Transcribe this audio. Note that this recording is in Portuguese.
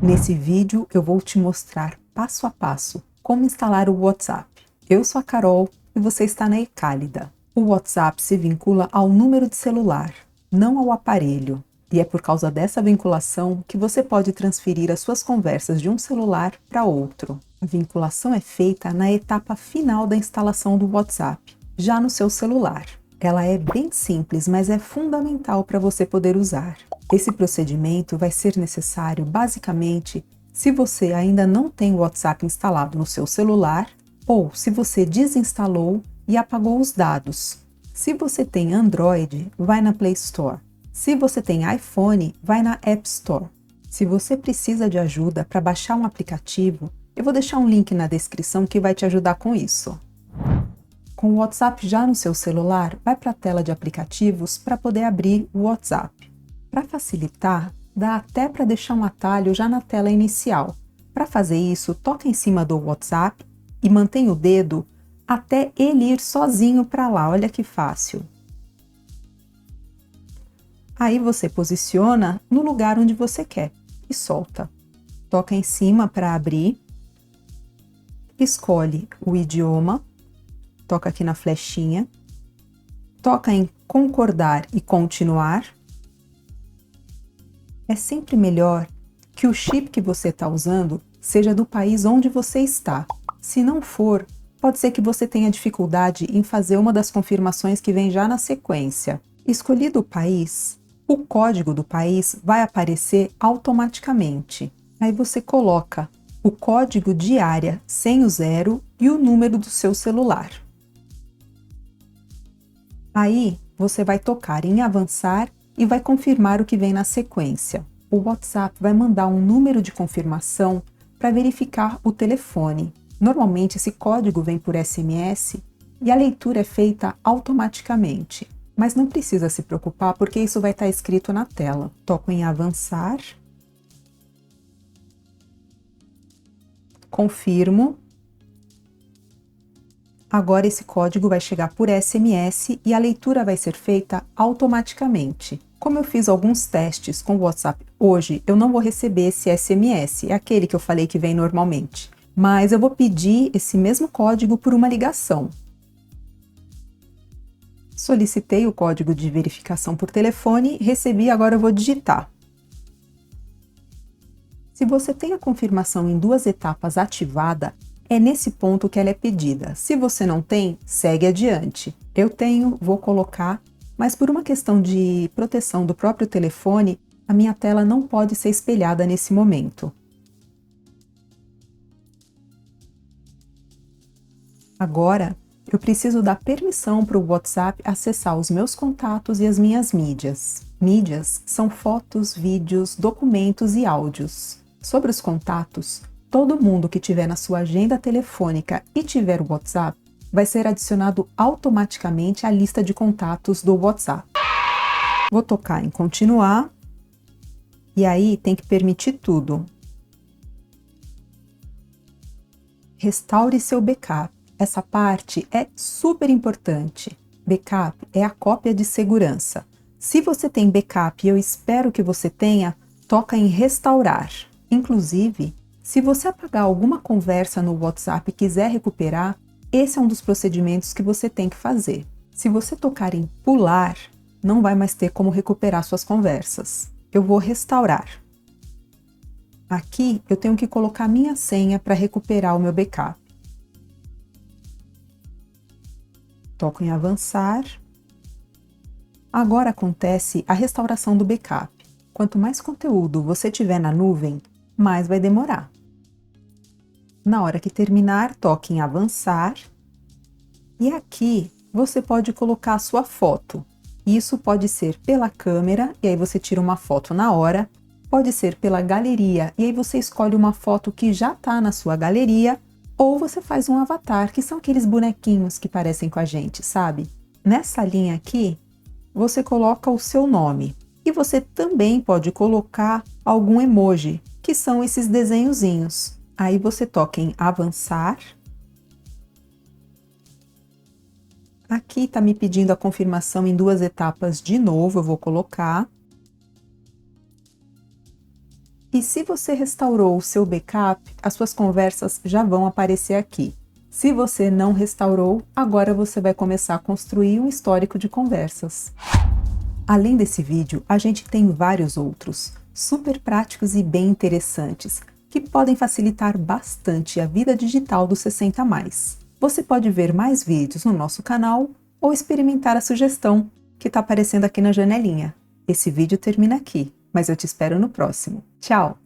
Nesse vídeo eu vou te mostrar passo a passo como instalar o WhatsApp. Eu sou a Carol e você está na eCálida. O WhatsApp se vincula ao número de celular, não ao aparelho. E é por causa dessa vinculação que você pode transferir as suas conversas de um celular para outro. A vinculação é feita na etapa final da instalação do WhatsApp, já no seu celular. Ela é bem simples, mas é fundamental para você poder usar. Esse procedimento vai ser necessário basicamente se você ainda não tem o WhatsApp instalado no seu celular ou se você desinstalou e apagou os dados. Se você tem Android, vai na Play Store. Se você tem iPhone, vai na App Store. Se você precisa de ajuda para baixar um aplicativo, eu vou deixar um link na descrição que vai te ajudar com isso. Com o WhatsApp já no seu celular, vai para a tela de aplicativos para poder abrir o WhatsApp. Para facilitar, dá até para deixar um atalho já na tela inicial. Para fazer isso, toca em cima do WhatsApp e mantém o dedo até ele ir sozinho para lá. Olha que fácil. Aí você posiciona no lugar onde você quer e solta. Toca em cima para abrir. Escolhe o idioma. Toca aqui na flechinha. Toca em concordar e continuar. É sempre melhor que o chip que você está usando seja do país onde você está. Se não for, pode ser que você tenha dificuldade em fazer uma das confirmações que vem já na sequência. Escolhido o país, o código do país vai aparecer automaticamente. Aí você coloca o código de área sem o 0 e o número do seu celular. Aí você vai tocar em avançar e vai confirmar o que vem na sequência. O WhatsApp vai mandar um número de confirmação para verificar o telefone. Normalmente esse código vem por SMS e a leitura é feita automaticamente. Mas não precisa se preocupar porque isso vai estar escrito na tela. Toco em avançar. Confirmo. Agora esse código vai chegar por SMS e a leitura vai ser feita automaticamente. Como eu fiz alguns testes com o WhatsApp hoje, eu não vou receber esse SMS, é aquele que eu falei que vem normalmente. Mas eu vou pedir esse mesmo código por uma ligação. Solicitei o código de verificação por telefone, recebi, agora eu vou digitar. Se você tem a confirmação em 2 etapas ativada, é nesse ponto que ela é pedida. Se você não tem, segue adiante. Eu tenho, vou colocar, mas por uma questão de proteção do próprio telefone, a minha tela não pode ser espelhada nesse momento. Agora, eu preciso dar permissão para o WhatsApp acessar os meus contatos e as minhas mídias. Mídias são fotos, vídeos, documentos e áudios. Sobre os contatos, todo mundo que tiver na sua agenda telefônica e tiver o WhatsApp vai ser adicionado automaticamente à lista de contatos do WhatsApp. Vou tocar em continuar e aí tem que permitir tudo. Restaure seu backup. Essa parte é super importante. Backup é a cópia de segurança. Se você tem backup e eu espero que você tenha, toca em restaurar. Inclusive, se você apagar alguma conversa no WhatsApp e quiser recuperar, esse é um dos procedimentos que você tem que fazer. Se você tocar em pular, não vai mais ter como recuperar suas conversas. Eu vou restaurar. Aqui eu tenho que colocar minha senha para recuperar o meu backup. Toco em avançar. Agora acontece a restauração do backup. Quanto mais conteúdo você tiver na nuvem, mais vai demorar. Na hora que terminar, toque em avançar. E aqui você pode colocar a sua foto. Isso pode ser pela câmera, e aí você tira uma foto na hora. Pode ser pela galeria, e aí você escolhe uma foto que já está na sua galeria. Ou você faz um avatar, que são aqueles bonequinhos que parecem com a gente, sabe? Nessa linha aqui, você coloca o seu nome. E você também pode colocar algum emoji, que são esses desenhozinhos. Aí você toca em avançar. Aqui está me pedindo a confirmação em 2 etapas de novo, eu vou colocar. E se você restaurou o seu backup, as suas conversas já vão aparecer aqui. Se você não restaurou, agora você vai começar a construir um histórico de conversas. Além desse vídeo, a gente tem vários outros, super práticos e bem interessantes, que podem facilitar bastante a vida digital dos 60+. Você pode ver mais vídeos no nosso canal ou experimentar a sugestão que está aparecendo aqui na janelinha. Esse vídeo termina aqui, mas eu te espero no próximo. Tchau!